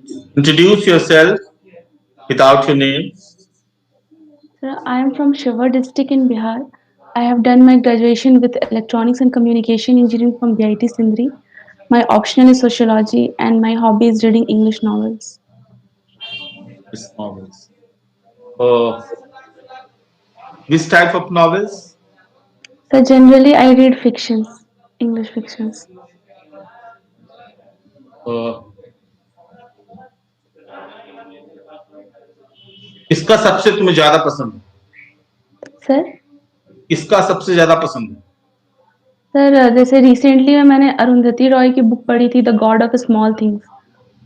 Introduce yourself without your name. Sir, I am from Shiva district in Bihar. I have done my graduation with Electronics and Communication Engineering from BIT Sindri. My optional is sociology and my hobby is reading English novels. It's novels. Uh, which type of novels? So generally I read fictions, English fictions. Uh, किसका सबसे तुम्हें ज्यादा पसंद है? Sir किसका सबसे ज्यादा पसंद है? सर जैसे रिसेंटली में मैंने अरुंधति रॉय की बुक पढ़ी थी the God of small things,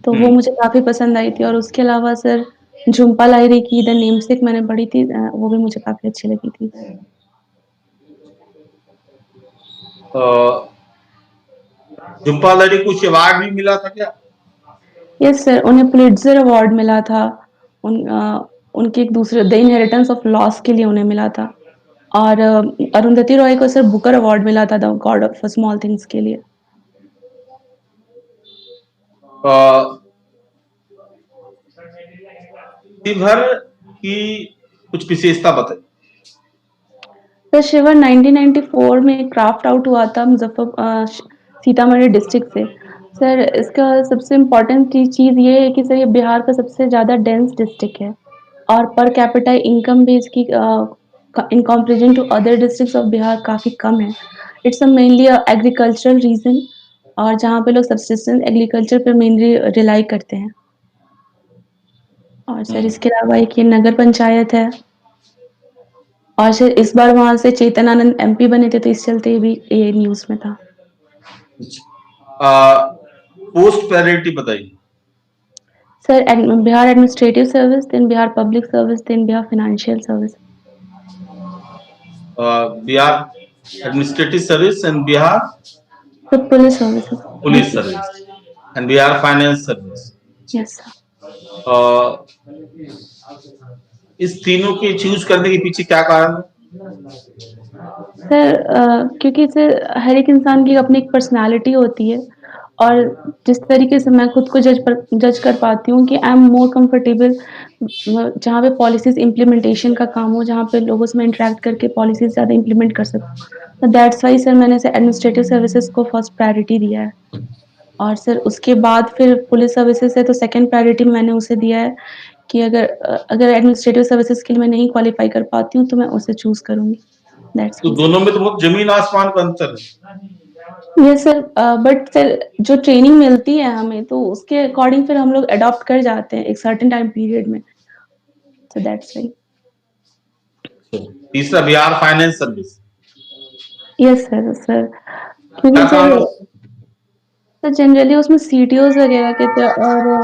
तो वो मुझे काफ़ी पसंद आई थी और उसके अलावा सर झुम्पा लाहिरी की द नेमसेक मैंने पढ़ी थी, वो भी मुझे काफ़ी अच्छी लगी थी। झुम्पा लाहिरी को कुछ अवार्ड भी मिला था क्या? यस सर, उन्हें पुलिट्जर अवार्ड मिला था। उनके एक दूसरे द इनहेरिटेंस ऑफ लॉस के लिए उन्हें मिला था और अरुंधति रॉय को सर बुकर अवार्ड मिला था the God of small things के लिए। शिवहर की कुछ विशेषता बताइए। सर शिवर 1994 में क्राफ्ट आउट हुआ था सीतामढ़ी डिस्ट्रिक्ट से। सर इसका सबसे इम्पोर्टेंट चीज़ ये है कि सर ये बिहार का सबसे ज़्यादा डेंस डिस्ट्रिक्ट है और पर कैपिटा इनकम भी इसकी in comparison to other districts of Bihar काफ़ी कम है। It's a mainly agricultural region और जहाँ पे लोग सब्सिस्टेंस एग्रीकल्चर पे मेनली रिलाई करते हैं। और सर इसके अलावा एक ये नगर पंचायत है और सर इस बार वहाँ से चेतन आनंद एमपी बने थे, तो इस चलते भी ये न्यूज़ में था। पोस्ट प्रायोरिटी बताइए। Sir Bihar administrative service, then Bihar public service, then Bihar financial service. Bihar administrative service and Bihar police service. Police service and Bihar finance service. Yes sir. इस तीनों के चूज करने के पीछे क्या कारण है? सर क्योंकि सर हर एक इंसान की अपनी एक पर्सनालिटी होती है और जिस तरीके से मैं खुद को जज कर पाती हूँ कि आई एम मोर कंफर्टेबल जहाँ पे पॉलिसीज इम्प्लीमेंटेशन का काम हो, जहाँ पे लोगों से मैं इंटरेक्ट करके पॉलिसीज ज़्यादा इम्प्लीमेंट कर सकूँ। तो दैट्स वाई सर मैंने एडमिनिस्ट्रेटिव सर्विसेज को फर्स्ट प्रायोरिटी दिया है और सर उसके बाद फिर पुलिस सर्विसेज है तो सेकंड प्रायोरिटी मैंने उसे दिया है कि अगर एडमिनिस्ट्रेटिव सर्विसेज के लिए मैं नहीं क्वालिफाई कर पाती हूँ तो मैं उसे चूज करूँगी। तो दोनों में तो बहुत जमीन आसमान का अंतर है। यस सर, बट सर जो ट्रेनिंग मिलती है हमें तो उसके अकॉर्डिंग फिर हम लोग अडॉप्ट कर जाते हैं एक सर्टेन टाइम पीरियड में, सो दैट्स वाई। तीसरा Bihar finance service. Yes sir. Sir क्योंकि सर जनरली उसमें सीटीओज वगैरह के और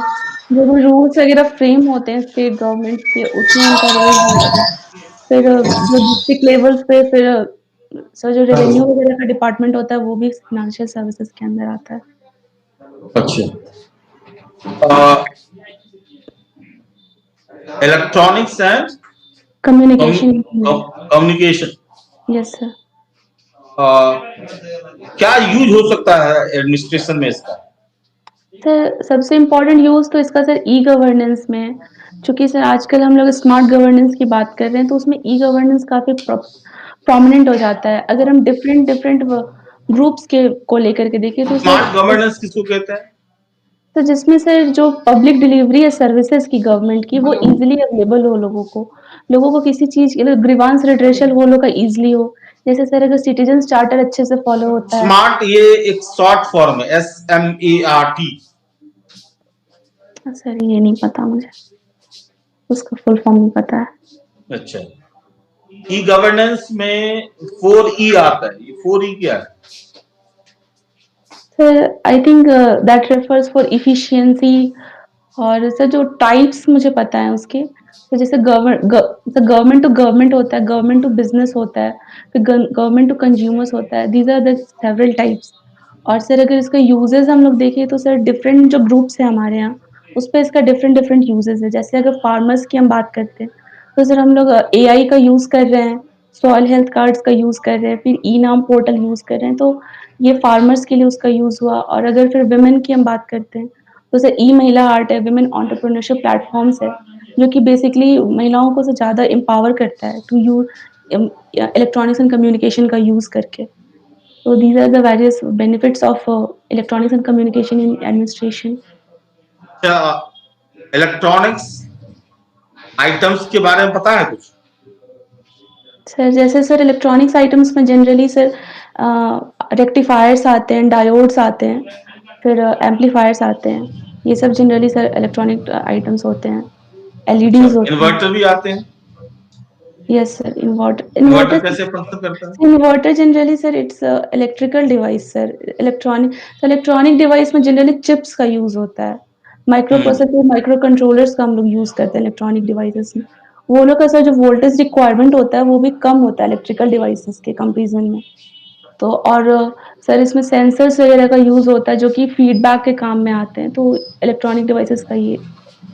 जो भी रूल्स वगैरह फ्रेम होते हैं स्टेट गवर्नमेंट के उसमें उनका रोल होता है। फिर जो डिस्ट्रिक्ट लेवल पे फिर सर जो रेवेन्यू वगैरह का डिपार्टमेंट होता है वो भी फाइनेंशियल सर्विसेज के अंदर आता है। अच्छा, electronics and communication. Communication. Yes sir. क्या यूज हो सकता है एडमिनिस्ट्रेशन में इसका? सर सबसे इम्पोर्टेंट यूज़ तो इसका सर ई गवर्नेंस में है, चूँकि सर आजकल हम लोग स्मार्ट गवर्नेंस की बात कर रहे हैं तो उसमें ई गवर्नेंस काफ़ी प्रोमिनेंट हो जाता है। अगर हम डिफरेंट डिफरेंट ग्रुप्स के को लेकर के देखें तो सर स्मार्ट गवर्नेंस किसको कहते हैं? तो जिसमें सर जो पब्लिक डिलीवरी है सर्विसेज की गवर्नमेंट की वो ईज़िली अवेलेबल हो लोगों को। लोगों को किसी चीज़ के ग्रीवांस रिड्रेशल वो लोग का ईज़िली हो। जैसे सर अगर सिटीजन्स चार्टर अच्छे से फॉलो होता है। स्मार्ट ये एक शॉर्ट फॉर्म है, SMART। सर ये नहीं पता मुझे, उसका फुल फॉर्म नहीं पता है। अच्छा, ई गवर्नेंस में 4E आता है। ये 4E क्या है? Sir I think that refers for efficiency और सर जो टाइप्स मुझे पता है उसके, तो जैसे गवर्नमेंट टू गवर्नमेंट होता है, गवर्नमेंट टू बिजनेस होता है, फिर गवर्नमेंट टू कंज्यूमर्स होता है। These are the several types. और सर अगर इसका यूजेस हम लोग देखें तो सर डिफरेंट जो ग्रुप्स हैं हमारे यहाँ उस पर इसका डिफरेंट डिफरेंट यूजेस है। जैसे अगर फार्मर्स की हम बात करते हैं तो सर हम लोग AI का यूज़ कर रहे हैं, सॉइल हेल्थ कार्ड्स का यूज़ कर रहे हैं, फिर ई नाम पोर्टल यूज़ कर रहे हैं, तो ये फार्मर्स के लिए उसका यूज़ हुआ। और अगर फिर वुमेन की हम बात करते हैं तो सर ई महिला आर्ट है, वुमेन एंटरप्रेन्योरशिप प्लेटफॉर्म्स है, जो कि बेसिकली महिलाओं को ज़्यादा एम्पावर करता है to use electronics and communication का यूज़ करके। तो these are the various benefits of electronics and communication in administration. अच्छा, इलेक्ट्रॉनिक्स आइटम्स के बारे में पता है कुछ? सर जैसे सर इलेक्ट्रॉनिक्स आइटम्स में जनरली सर रेक्टिफायर्स आते हैं, डायोड्स आते हैं, फिर एम्पलीफायर्स आते हैं। ये सब जनरली सर इलेक्ट्रॉनिक आइटम्स होते हैं। अच्छा, एलईडीज़ होते हैं। इन्वर्टर भी आते हैं? Yes sir, inverter inverter inverter कैसे फंक्शन करता है? Inverter generally sir it's electrical device sir. Electronic device में जनरली चिप्स का यूज़ होता है। माइक्रो हम्म। प्रोसेसर, माइक्रो कंट्रोलर्स का हम लोग यूज़ करते हैं इलेक्ट्रॉनिक डिवाइसेज़ में। वो लोग का सर जो वोल्टेज रिक्वायरमेंट होता है वो भी कम होता है इलेक्ट्रिकल डिवाइसेज़ के कंपैरिज़न में। तो और सर इसमें सेंसर्स वगैरह का यूज़ होता है जो कि फीडबैक के काम में आते हैं। तो इलेक्ट्रॉनिक डिवाइसेज़ का ये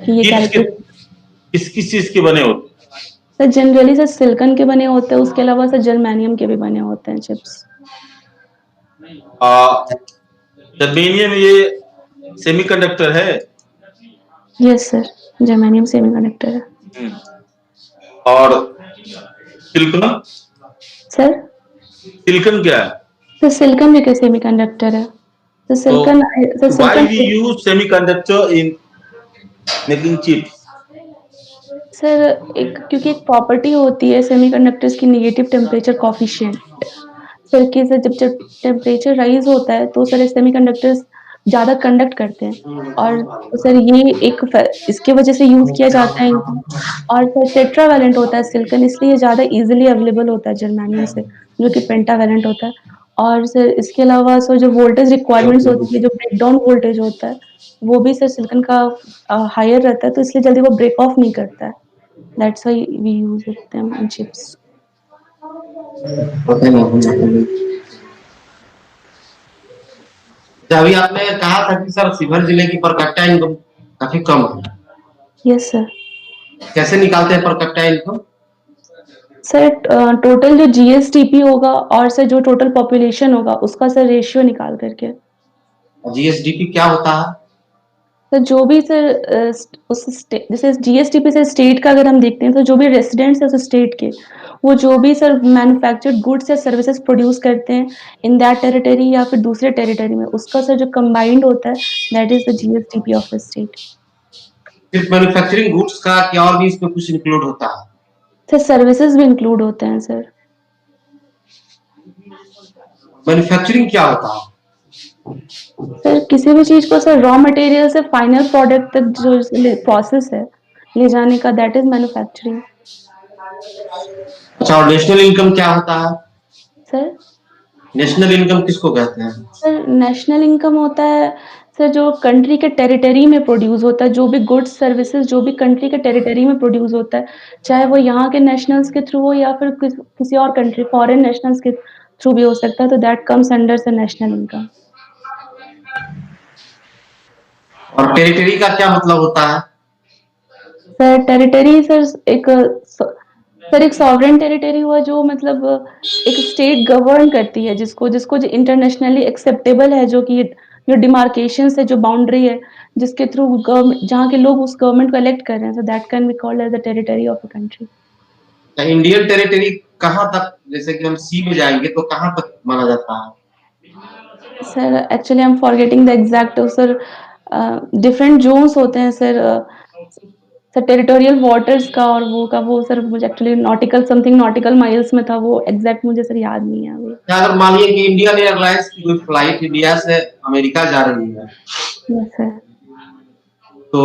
कि ये चिप्स के कैरेक्टर किस चीज के बने होते सर जनरली सर सिलिकॉन के बने होते हैं, उसके अलावा सर जर्मेनियम के भी बने होते हैं चिप्स। हैं? जर्मेनियम ये सेमीकंडक्टर है? यस सर, जर्मेनियम सेमीकंडक्टर है। हम्म। और सिलिकॉन? सर? सिलिकॉन क्या है? सर सिलिकॉन भी एक सेमीकंडक्टर है। तो तो why silicon we use semiconductor in making chips? Sir एक क्योंकि एक प्रॉपर्टी होती है सेमीकंडक्टर्स की नेगेटिव टेम्परेचर कोएफिशिएंट। सर कि सर जब टेम्परेचर राइज़ होता है तो सर सेमीकंडक्टर्स ज़्यादा कंडक्ट करते हैं और तो सर ये एक इसके वजह से यूज़ किया जाता है इनको। और सर टेट्रावैलेंट होता है सिलिकॉन, इसलिए ये ज़्यादा ईज़िली अवेलेबल होता है जर्मेनियम से, जो कि पेंटावैलेंट होता है। और सर इसके अलावा सर जो वोल्टेज रिक्वायरमेंट्स होती है, जो ब्रेकडाउन वोल्टेज होता है, वो भी सर सिलिकॉन का हायर रहता है, तो इसलिए जल्दी वो ब्रेक ऑफ नहीं करता है। That's why we use them in chips. अच्छा, अभी आपने कहा था कि सर शिवहर जिले की पर कैपिटा इनकम काफी कम है। Yes sir. कैसे निकालते हैं per capita income? Sir total जो जीएसडीपी होगा और सर जो टोटल पॉपुलेशन होगा उसका सर रेशियो निकाल करके। जीएसडीपी क्या होता है? तो जो भी सर जैसे जीएसडीपी से स्टेट का अगर हम देखते हैं तो जो भी रेसिडेंट्स है उस स्टेट के, वो जो भी सर मैन्युफैक्चर्ड गुड्स या सर्विसेज प्रोड्यूस करते हैं इन दैट टेरिटरी या फिर दूसरे टेरिटरी में, उसका सर जो कंबाइंड होता है that is the GSDP of the state. सिर्फ मैन्युफैक्चरिंग गुड्स का क्या और भी इसमें कुछ इंक्लूड होता है? सर सर्विसेज भी इंक्लूड होते हैं सर। मैन्युफैक्चरिंग क्या होता है? सर किसी भी चीज को सर रॉ मटेरियल से फाइनल प्रोडक्ट तक जो प्रोसेस है ले जाने का, दैट इज मैन्युफैक्चरिंग। अच्छा, और नेशनल इनकम क्या होता है? सर नेशनल इनकम किसको कहते हैं? सर नेशनल इनकम होता है सर जो कंट्री के टेरिटरी में प्रोड्यूस होता है, जो भी गुड्स सर्विसेज जो भी कंट्री के टेरिटरी में प्रोड्यूस होता है, चाहे वो यहाँ के नेशनल्स के थ्रू हो या फिर किसी और कंट्री फॉरेन नेशनल्स के थ्रू भी हो सकता है, तो that comes under the national income. और टेरिटरी का क्या मतलब होता है? सर टेरिटरी सर एक सॉवरेन टेरिटरी हुआ जो मतलब एक स्टेट गवर्न करती है, जिसको जिसको जो इंटरनेशनली एक्सेप्टेबल है, जो कि जो डिमार्केशंस है, जो बाउंड्री है, जिसके थ्रू गवर्नमेंट जहाँ के लोग उस गवर्नमेंट को इलेक्ट कर रहे हैं, so that can be called as the territory of a country. Indian territory कहाँ तक, जैसे कि हम सी में जाएंगे तो कहाँ तक माना जाता है? Sir actually I am forgetting the exact sir, different zones होते हैं सर। सर टेरिटोरियल वाटर्स का और वो सर मुझे actually nautical something nautical miles में था, वो एग्जैक्ट मुझे सर याद नहीं है अभी। अगर मान लीजिए कि इंडियन एयरलाइंस की कोई फ्लाइट इंडिया से अमेरिका जा रही है, यस सर। तो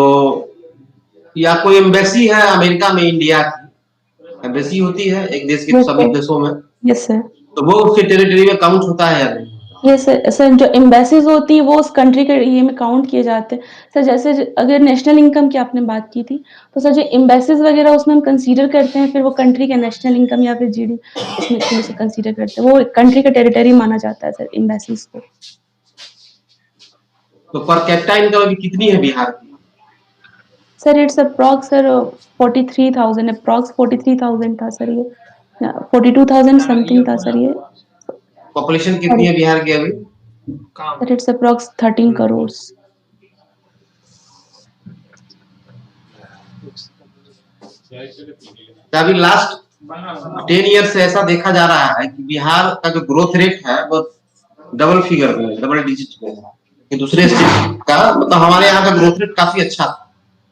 या कोई एम्बेसी है अमेरिका में, इंडिया की एम्बेसी होती है एक देश के यस सभी सर। देशों में, यस सर। तो वो उसके टेरिटरी में काउंट होता है या नहीं? Yes sir. सर जो एम्बेसीज होती है वो उस कंट्री के ये में काउंट किए जाते हैं सर। जैसे अगर नेशनल इनकम की आपने बात की थी, तो सर जो एम्बेसीज वगैरह उसमें हम कंसीडर करते हैं, फिर वो कंट्री के नेशनल इनकम या फिर जीडी उसमें थ्रू से कंसीडर करते हैं, वो कंट्री का टेरिटरी माना जाता है सर एम्बेसीज को। तो पर कैपिटा इनकम अभी कितनी है बिहार की? Sir it's approx sir 43,000, approx 43,000 था सर ये, 42,000 समथिंग था सर ये। पॉपुलेशन कितनी है बिहार की अभी? Sir it's approx 13 crore. तो अभी लास्ट 10 ईयर से ऐसा देखा जा रहा है कि बिहार का जो ग्रोथ रेट है वो डबल फिगर में, डबल डिजिट में है कि दूसरे स्टेट का, मतलब हमारे यहाँ का ग्रोथ रेट काफी अच्छा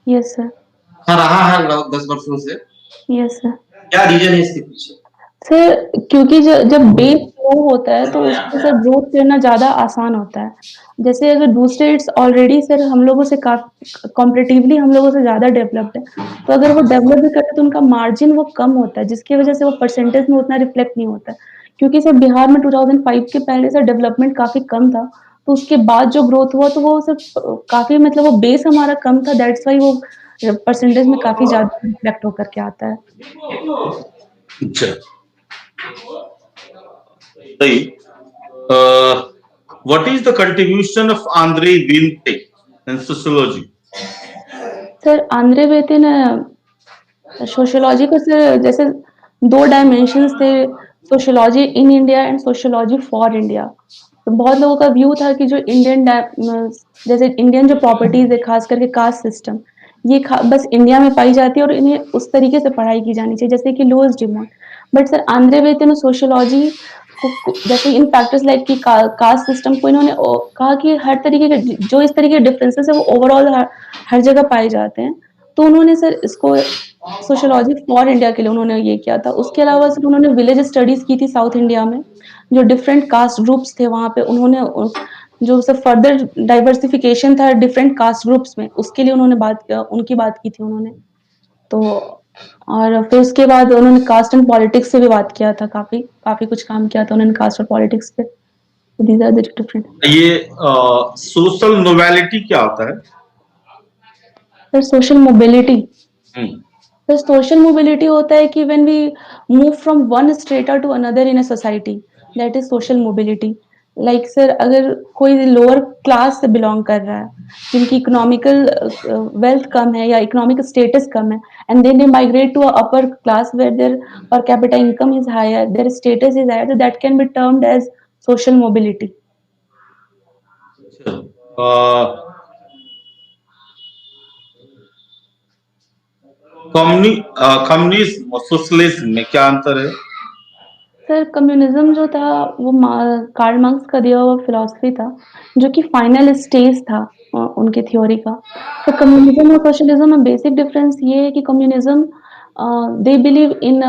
यस सर। रहा है लगभग 10 वर्षों से। Yes sir. क्या रीजन है इसके पीछे? सर क्योंकि जब बेस लो होता है तो उसमें सर ग्रोथ करना ज़्यादा आसान होता है। जैसे अगर दूसरे इट्स ऑलरेडी सर हम लोगों से कंपैरेटिवली हम लोगों से ज़्यादा डेवलप्ड है, तो अगर वो डेवलप भी करे तो उनका मार्जिन वो कम होता है, जिसकी वजह से वो परसेंटेज में उतना रिफ्लेक्ट नहीं होता है। क्योंकि सर बिहार में 2005 के पहले सर डेवलपमेंट काफ़ी कम था, तो उसके बाद जो ग्रोथ हुआ तो वो सर काफ़ी मतलब वो बेस हमारा कम था, दैट्स व्हाई वो परसेंटेज में काफ़ी ज़्यादा रिफ्लेक्ट होकर के आता है। अच्छा, सही। What is the contribution of Andre Vinte in sociology? Sir Andre बेते ने सोशियोलॉजी को सर जैसे 2 डायमेंशंस थे, sociology in India and sociology for India. तो बहुत लोगों का व्यू था कि जो जैसे इंडियन जो प्रॉपर्टीज़ है, खास करके कास्ट सिस्टम, ये बस इंडिया में पाई जाती है और इन्हें उस तरीके से पढ़ाई की जानी चाहिए जैसे कि lowers demand. But sir Andre बेते ने सोशियोलॉजी को जैसे इन फैक्टर्स लाइक कि कास्ट सिस्टम को इन्होंने कहा कि हर तरीके के जो इस तरीके के डिफरेंसेस है वो ओवरऑल हर जगह पाए जाते हैं। तो उन्होंने सर इसको सोशियोलॉजी फॉर इंडिया के लिए उन्होंने ये किया था। उसके अलावा सर उन्होंने विलेज स्टडीज़ की थी साउथ इंडिया में, जो डिफरेंट कास्ट ग्रुप्स थे वहाँ पे उन्होंने जो सर फर्दर डाइवर्सिफिकेशन था डिफरेंट कास्ट ग्रुप्स में, उसके लिए उन्होंने उनकी बात की थी उन्होंने। तो और फिर उसके बाद उन्होंने कास्ट एंड पॉलिटिक्स से भी बात किया था, काफ़ी कुछ काम किया था उन्होंने कास्ट और पॉलिटिक्स पे। These are the different. ये सोशल मोबिलिटी क्या होता है? Sir social mobility hmm, The social mobility होता है कि when we move from one strata to another in a society, that is social mobility. Like sir अगर कोई लोअर क्लास से बिलोंग कर रहा है, जिनकी इकोनॉमिकल वेल्थ कम है या इकोनॉमिक स्टेटस कम है, and then they migrate to a upper class where their per capita income is higher, their status is higher, so that can be termed as social mobility. Communism और socialism में क्या अंतर है? Sir communism जो था वो Karl Marx का दिया हुआ फिलॉसफी था, जो कि फाइनल स्टेज था उनके थ्योरी का। तो कम्युनिज्म और सोशलिज्म में बेसिक डिफरेंस ये है कि communism they believe in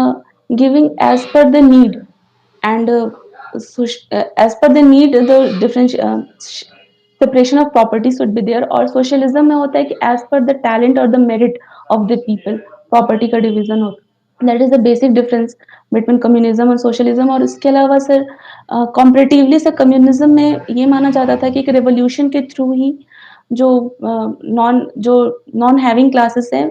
giving as per the need and as per the need the difference separation of property should be there. और सोशलिज्म में होता है कि एज पर द टैलेंट और the merit of the people property का division होता है। That is the basic difference between communism और सोशलिज्म। और इसके अलावा सर कंपैरेटिवली सर कम्युनिज्म में ये माना जाता था कि एक रेवोल्यूशन के थ्रू ही जो नॉन हैविंग क्लासेस हैं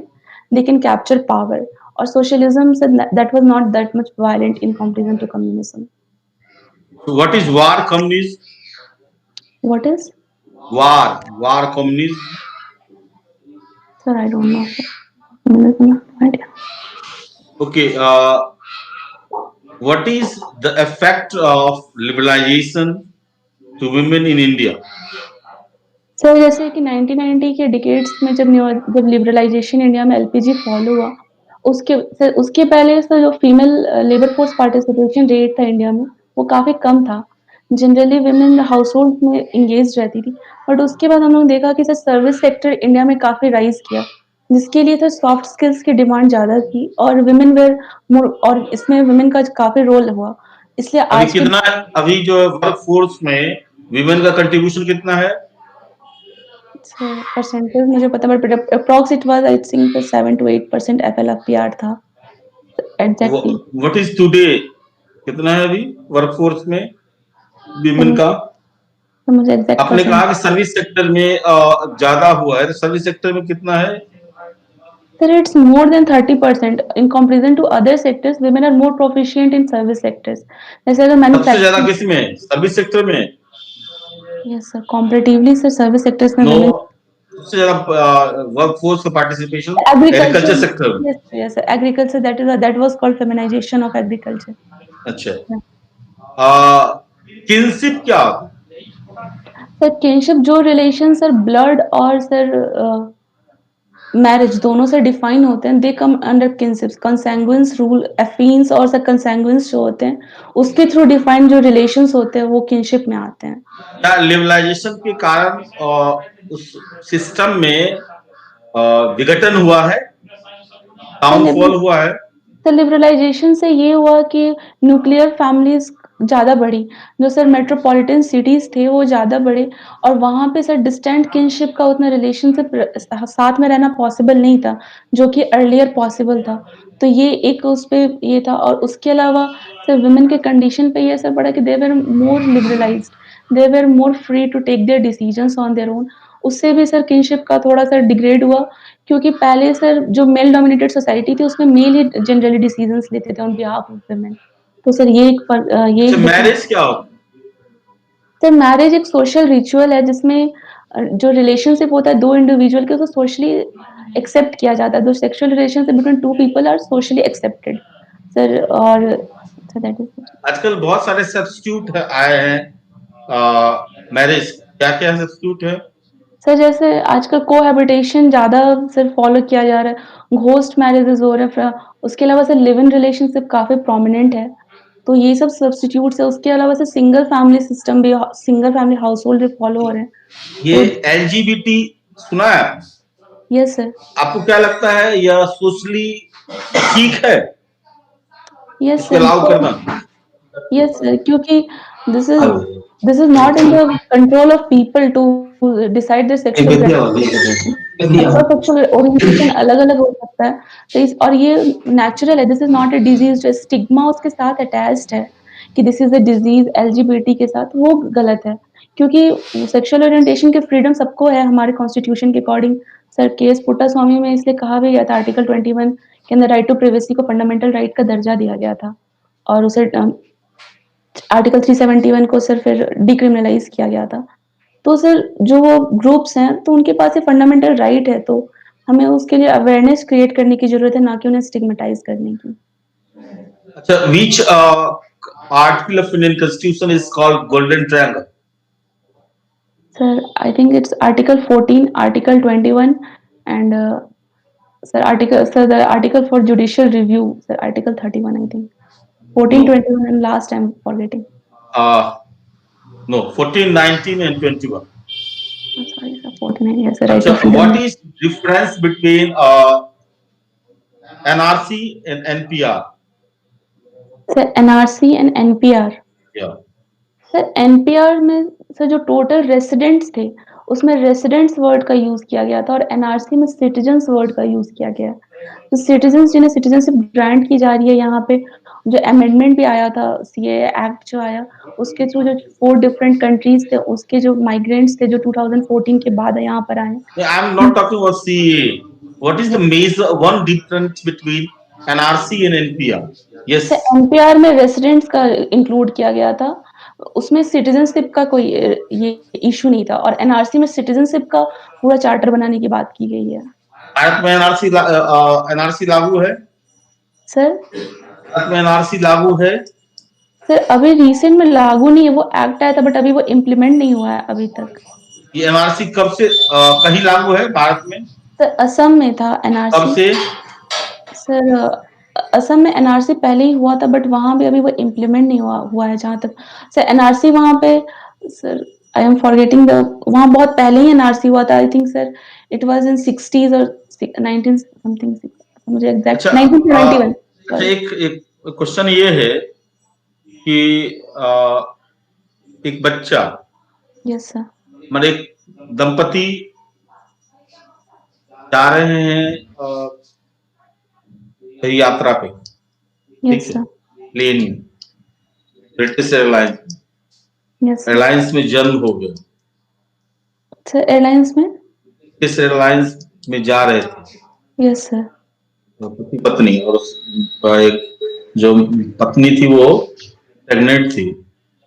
दे कैन कैप्चर पावर। और socialism sir that was not that much violent in comparison to communism. What is war communism? What is War communism. Sir I don't know communism idea. Okay. What is the effect of liberalization to women in India? Sir जैसे कि 1990 के decades में जब liberalisation India में LPG follow हुआ, उसके पहले sir जो female labour force participation rate था इंडिया में वो काफ़ी कम था। जनरली विमेन हाउस होल्ड में इंगेज रहती थी। बट उसके बाद हम लोग देखा कि सर सर्विस सेक्टर इंडिया में काफ़ी राइज किया, जिसके लिए सर सॉफ्ट स्किल्स की डिमांड ज़्यादा थी और विमेन वेयर मोर, और इसमें विमेन का काफ़ी रोल हुआ। इसलिए आज के अभी जो वर्क फोर्स में विमेन का कंट्रीब्यूशन कितना है? परसेंटेज मुझे पता but approx it was I think 7 to 8% एफएलएफपीआर था एग्जैक्टली। What is today? कितना है अभी वर्क फोर्स में विमेन का? तो मुझे एग्जैक्ट आपने कहा कि सर्विस सेक्टर में ज्यादा हुआ है, तो सर्विस सेक्टर में कितना है? Sir, it's more than 30% in comparison to other sectors. Women are more proficient in service sectors. जैसे अगर सबसे ज्यादा मैन्युफैक्चरिंग, किसमें? सर्विस सेक्टर में? yes sir, comparatively sir service sectors में नो, women, सबसे ज्यादा वर्क फोर्स का पार्टिसिपेशन agriculture, एग्रीकल्चर सेक्टर में। yes yes sir, agriculture that was called feminization of agriculture. अच्छा। Yeah. किनशिप क्या? सर किनशिप जो रिलेशन सर ब्लड और sir marriage दोनों से डिफाइन होते हैं, दे कम अंडर किनशिप्स, कंsanguineous रूल, एफिन्स और कंsanguineous जो होते हैं उसके थ्रू डिफाइन जो रिलेशंस होते हैं वो किनशिप में आते हैं। क्या लिबरलाइजेशन के कारण उस सिस्टम में विघटन हुआ है, डाउनफॉल हुआ है? तो लिबरलाइजेशन से ये हुआ कि न्यूक्लियर फैमिलीज ज़्यादा बढ़ी, जो सर मेट्रोपॉलिटन सिटीज़ थे वो ज़्यादा बढ़े और वहाँ पे सर डिस्टेंट किनशिप का उतना रिलेशनशिप साथ में रहना पॉसिबल नहीं था, जो कि अर्लियर पॉसिबल था। तो ये एक उस पे ये था और उसके अलावा सर वुमेन के कंडीशन पे ये असर पड़ा कि they were more liberalized, they were more free to take their decisions on their own. उससे भी सर किनशिप का थोड़ा-सा डिग्रेड हुआ क्योंकि पहले सर जो मेल डोमिनेटेड सोसाइटी थी उसमें मेल ही जनरली डिसीजंस लेते थे ऑन बिहाफ ऑफ वुमेन। तो सर ये ये अच्छा, एक मैरिज क्या होता है? सर मैरिज एक सोशल रिचुअल है जिसमें जो रिलेशनशिप होता है 2 इंडिविजुअल के उसको सोशली एक्सेप्ट किया जाता है। जो sexual relationship between 2 people are socially accepted. Sir और सर दैट इज़ आजकल बहुत सारे सब्स्टिट्यूट आए हैं मैरिज, क्या-क्या सब्स्टिट्यूट है? सर जैसे आजकल कोहैबिटेशन ज़्यादा सर फॉलो किया जा रहा है, घोस्ट मैरेजेस हो रहे हैं, उसके अलावा सर लिव इन रिलेशनशिप काफ़ी प्रोमिनेंट है। तो ये सब सब्स्टिट्यूट्स है, उसके अलावा सर सिंगल फैमिली सिस्टम भी सिंगल फैमिली हाउसहोल्ड भी फॉलो हो रहे हैं। ये तो एलजीबीटी सुना है? यस सर, आपको क्या लगता है यह सोशली ठीक है यस इसको सर, अलाउ करना? यस सर, क्योंकि this is this is not in the control of people to decide their sexual सबका सेक्सुअल ओरिएंटेशन अलग-अलग हो सकता है। तो इस और ये नेचुरल है, this is not a disease जो स्टिग्मा उसके साथ अटैच्ड है कि this is a disease LGBT के साथ, वो गलत है। क्योंकि सेक्सुअल ओरिएंटेशन की फ्रीडम सबको है हमारे कॉन्स्टिट्यूशन के अकॉर्डिंग। सर केस पुट्टास्वामी में इसलिए कहा भी गया था आर्टिकल 21 के अंदर राइट टू प्राइवेसी को फंडामेंटल राइट का दर्जा दिया गया था और उसे आर्टिकल 371 को सर फिर डिक्रिमिनलाइज़ किया गया था। तो सर जो वो ग्रुप्स हैं तो उनके पास ये फंडामेंटल राइट है तो हमें उसके लिए अवेयरनेस क्रिएट करने की ज़रूरत है, ना कि उन्हें स्टिग्मेटाइज़ करने की। अच्छा, which article of Indian Constitution is called Golden Triangle? Sir, I think it's Article 14, Article 21 and the article for judicial review, sir, Article 31 I think. 14, No. 21 and last I'm forgetting. No, 14, 19 and 21. I'm sorry sir, 49, yes, sir, right अच्छा, to freedom. what is difference between NRC and NPR? Sir, NRC and NPR. Yeah. Sir NPR में sir जो total residents थे उसमें residents word का use किया गया था और एनआरसी में सिटीजन्स वर्ड का यूज किया गया है। तो सिटीजन्स जिन्हें सिटीजनशिप ग्रांट की जा रही है यहाँ पे जो अमेंडमेंट भी आया था सीएए एक्ट जो आया उसके थ्रू जो 4 डिफरेंट कंट्रीज थे उसके जो माइग्रेंट्स थे जो 2014 के बाद यहाँ पर आए। Yeah, I'm not talking about CA. What is the major one difference between NRC and NPR? Yes. Sir NPR में रेसिडेंट्स का इंक्लूड किया गया था, उसमें सिटीजनशिप का कोई ये इश्यू नहीं था और एनआरसी में सिटीजनशिप का पूरा चार्टर बनाने की बात की गई है। भारत में एनआरसी लागू है? सर भारत में एनआरसी लागू है? सर अभी रिसेंट में लागू नहीं है, वो एक्ट आया था बट अभी वो इम्प्लीमेंट नहीं हुआ है अभी तक। ये एनआरसी कब से कहीं लागू है भारत में? सर असम में था कब एनआरसी। से? सर असम में एनआरसी पहले ही हुआ था बट वहाँ भी अभी वो इम्प्लीमेंट नहीं हुआ है जहाँ तक। सर एनआरसी वहाँ पे sir I am forgetting the वहाँ बहुत पहले ही एनआरसी हुआ था I think sir it was in 60s और 19 समथिंग मुझे एग्जैक्ट 1971। अच्छा, एक क्वेश्चन ये है कि एक बच्चा यस सर मतलब एक दंपति जा रहे हैं यात्रा पे, यस सर प्लेन में, ब्रिटिश एयरलाइंस यस एयरलाइंस में जन्म हो गया। सर एयरलाइंस में ब्रिटिश एयरलाइंस में जा रहे थे यस सर पति पत्नी और एक जो पत्नी थी वो प्रेग्नेंट थी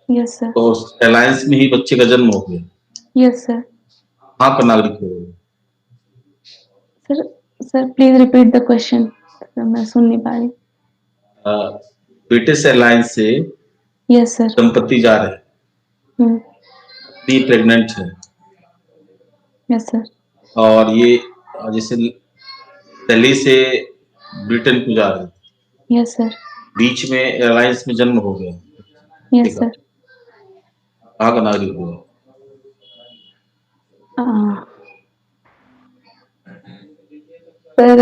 यस सर तो उस एयरलाइंस में ही बच्चे का जन्म हो गया। यस सर वहां का नागरिक हो गया। Sir sir please repeat the question, मैं सुन नहीं पा रही। ब्रिटिश एयरलाइंस से यस सर दंपति जा रहे हैं, प्रेग्नेंट है यस सर और ये जैसे दिल्ली से ब्रिटेन को जा रहे थे, यस सर, बीच में एयरलाइंस में जन्म हो गया, यस ठीक है, सर। कहाँ का नागरिक हुआ? सर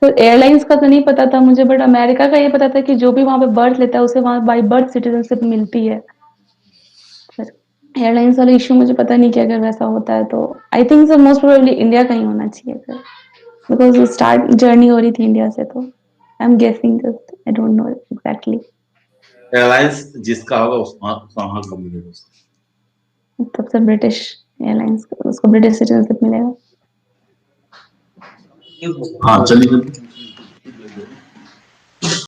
सर एयरलाइंस का तो नहीं पता था मुझे, बट अमेरिका का ये पता था कि जो भी वहाँ पे बर्थ लेता है उसे वहाँ बाय बर्थ सिटीजनशिप मिलती है। सर एयरलाइंस वाला इश्यू मुझे पता नहीं कि अगर वैसा होता है तो I think sir most probably India का ही होना चाहिए सर, बिकॉज स्टार्ट जर्नी हो रही थी इंडिया से, तो I am guessing just, I don't know exactly. Airlines जिसका होगा वहाँ का मिलेगा उसको। तब से ब्रिटिश एयरलाइंस उसको ब्रिटिश सिटीजनशिप मिलेगा। हाँ चलिए।